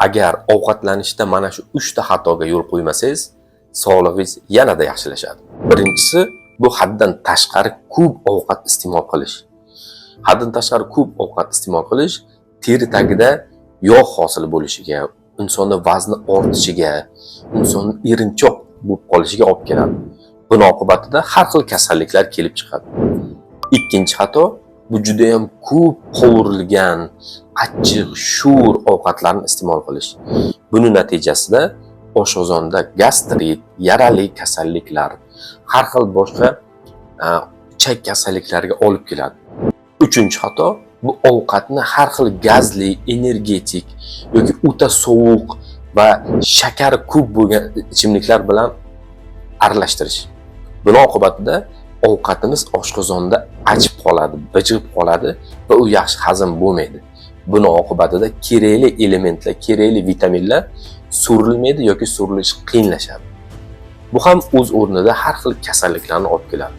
Agar ovqatlanishda mana shu 3 ta xatoga yo'l qo'ymasangiz, sog'lig'ingiz yanada yaxshilashadi. Birinchisi bu haddan tashqari ko'p ovqat iste'mol qilish. Haddan tashqari ko'p ovqat iste'mol qilish teri tagida yog' hosil bo'lishiga, insonda vazni ortishiga, insonning erinchoq bo'lib qolishiga olib keladi. Buning oqibatida har xil kasalliklar kelib chiqadi. Ikkinchi xato bu juda ham ko'p qovurilgan, achchiq, sho'r ovqatlarni iste'mol qilish. Buning natijasida oshqozonda gastrit, yarali kasalliklar, har xil boshqa ichak kasalliklariga olib keladi. Uchinchi xato bu ovqatni har xil gazli, energetik yoki o'ta sovuq va shakari ko'p bo'lgan ichimliklar bilan aralashtirish. Buning oqibatida ovqatimiz oshqozonda achib qoladi, bijib qoladi va u yaxshi hazm bo'lmaydi. Buning oqibatida kerakli elementlar, kerakli vitaminlar so'rilmaydi yoki so'rilishi qiyinlashadi. Bu ham o'z o'rnida har xil kasalliklarni olib keladi.